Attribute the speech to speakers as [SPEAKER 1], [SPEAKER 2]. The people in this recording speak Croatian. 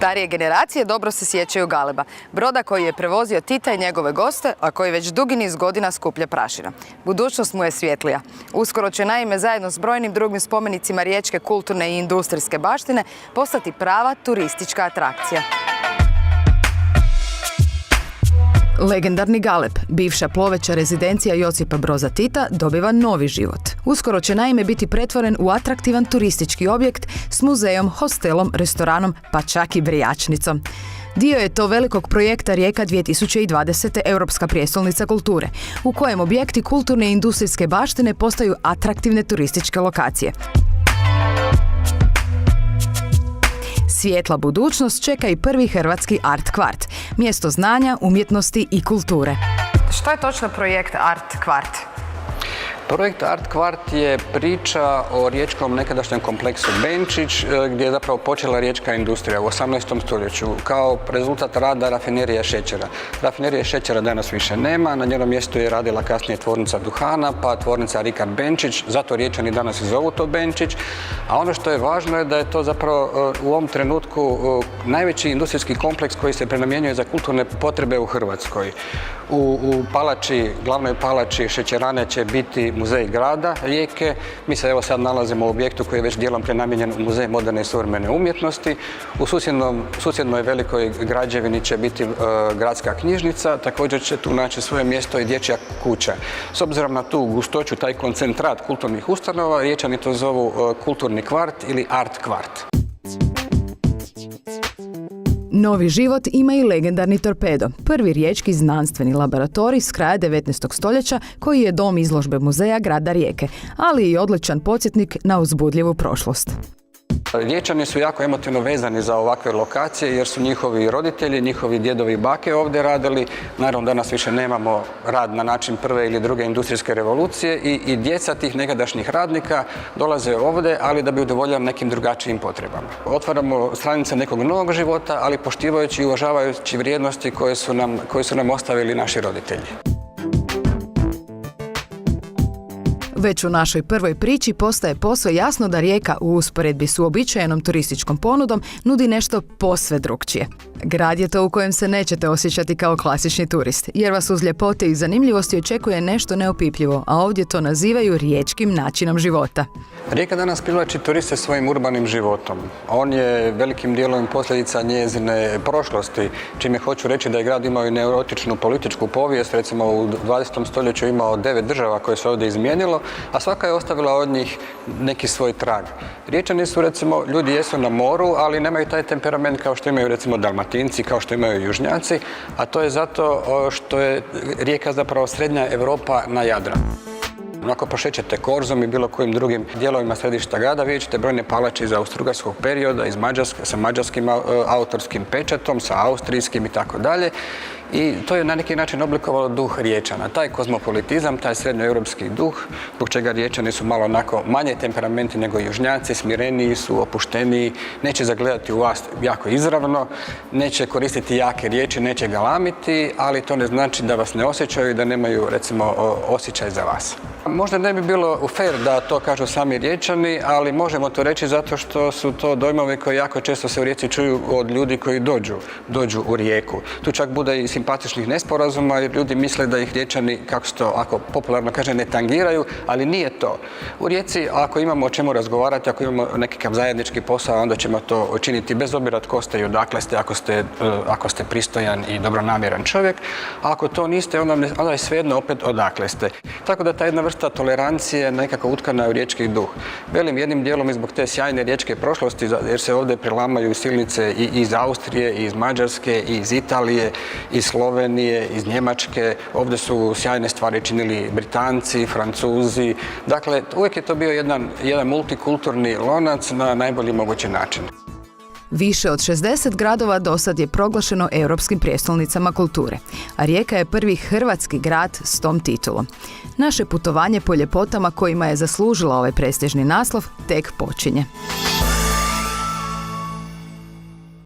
[SPEAKER 1] Starije generacije dobro se sjećaju Galeba, broda koji je prevozio Tita i njegove goste, a koji već dugi niz godina skuplja prašina. Budućnost mu je svjetlija. Uskoro će naime zajedno s brojnim drugim spomenicima riječke kulturne i industrijske baštine postati prava turistička atrakcija. Legendarni Galeb, bivša ploveća rezidencija Josipa Broza Tita, dobiva novi život. Uskoro će naime biti pretvoren u atraktivan turistički objekt s muzejom, hostelom, restoranom, pa čak i brijačnicom. Dio je to velikog projekta Rijeka 2020. Europska prijestolnica kulture, u kojem objekti kulturne i industrijske baštine postaju atraktivne turističke lokacije. Svijetla budućnost čeka i prvi hrvatski Art Kvart, mjesto znanja, umjetnosti i kulture. Što je točno projekt Art Kvart?
[SPEAKER 2] Projekt Art Kvart je priča o riječkom nekadašnjem kompleksu Benčić, gdje je zapravo počela riječka industrija u 18. stoljeću kao rezultat rada rafinerije šećera. Rafinerije šećera danas više nema, na njenom mjestu je radila kasnije tvornica duhana, pa tvornica Rikard Benčić, zato Riječani danas i zovu to Benčić. A ono što je važno je da je to zapravo u ovom trenutku najveći industrijski kompleks koji se prenamjenjuje za kulturne potrebe u Hrvatskoj. U palači, glavnoj palači šećerane će biti muzej grada Rijeke. Mi se evo sad nalazimo u objektu koji je već dijelom prenamijenjen u muzej moderne i suvremene umjetnosti. U susjednoj velikoj građevini će biti gradska knjižnica, također će tu naći svoje mjesto i dječja kuća. S obzirom na tu gustoću, taj koncentrat kulturnih ustanova, Riječani to zovu kulturni kvart ili art kvart.
[SPEAKER 1] Novi život ima i legendarni Torpedo, prvi riječki znanstveni laboratorij s kraja 19. stoljeća koji je dom izložbe muzeja grada Rijeke, ali i odličan podsjetnik na uzbudljivu prošlost.
[SPEAKER 2] Riječani su jako emotivno vezani za ovakve lokacije jer su njihovi roditelji, njihovi djedovi i bake ovdje radili. Naravno, danas više nemamo rad na način prve ili druge industrijske revolucije i djeca tih nekadašnjih radnika dolaze ovdje, ali da bi udovoljili nekim drugačijim potrebama. Otvaramo stranice nekog novog života, ali poštivajući i uvažavajući vrijednosti koje su nam ostavili naši roditelji.
[SPEAKER 1] Već u našoj prvoj priči postaje posve jasno da Rijeka u usporedbi s uobičajenom turističkom ponudom nudi nešto posve drukčije. Grad je to u kojem se nećete osjećati kao klasični turist, jer vas uz ljepote i zanimljivosti očekuje nešto neopipljivo, a ovdje to nazivaju riječkim načinom života.
[SPEAKER 2] Rijeka danas privlači turiste svojim urbanim životom. On je velikim dijelom posljedica njezine prošlosti, čime hoću reći da je grad imao i neurotičnu političku povijest. Recimo u 20. stoljeću imao 9 država koje se ovdje izmijenilo, a svaka je ostavila od njih neki svoj trag. Riječani su, recimo, ljudi jesu na moru, ali nemaju taj temperament kao što imaju, recimo, Dalmatinci, kao što imaju Južnjaci, a to je zato što je Rijeka zapravo srednja Europa na Jadranu. Ako prošećete Korzom i bilo kojim drugim dijelovima središta grada, vidjet ćete brojne palače iz austrougarskog perioda, sa mađarskim autorskim pečatom, sa austrijskim i tako dalje. I to je na neki način oblikovalo duh Riječana. Taj kozmopolitizam, taj srednjoeuropski duh, zbog čega Riječani su malo onako manje temperamenti nego Južnjaci, smireniji su, opušteniji, neće zagledati u vas jako izravno, neće koristiti jake riječi, neće galamiti, ali to ne znači da vas ne osjećaju i da nemaju, recimo, osjećaj za vas. Možda ne bi bilo fair da to kažu sami Riječani, ali možemo to reći zato što su to dojmovi koji jako često se u Rijeci čuju od ljudi koji dođu u Rijeku. Tu čak bude i simpatičnih nesporazuma jer ljudi misle da ih Riječani, kako se to ako popularno kaže, ne tangiraju, ali nije to. U Rijeci, ako imamo o čemu razgovarati, ako imamo nekakav zajednički posao, onda ćemo to učiniti bez obzira tko ste i odakle ste, ako ste pristojan i dobronamjeran čovjek. A ako to niste, onda je svejedno opet odakle ste. Tako da ta jedna vrsta tolerancije nekako utkana u riječki duh. Velim jednim dijelom i zbog te sjajne riječke prošlosti, jer se ovdje prelamaju silnice i iz Austrije, i iz Mađarske, i iz Italije, iz Slovenije, iz Njemačke. Ovdje su sjajne stvari činili Britanci, Francuzi. Dakle, uvijek je to bio jedan multikulturni lonac na najbolji mogući način.
[SPEAKER 1] Više od 60 gradova dosad je proglašeno europskim prijestolnicama kulture, a Rijeka je prvi hrvatski grad s tom titulom. Naše putovanje po ljepotama kojima je zaslužila ovaj prestižni naslov tek počinje.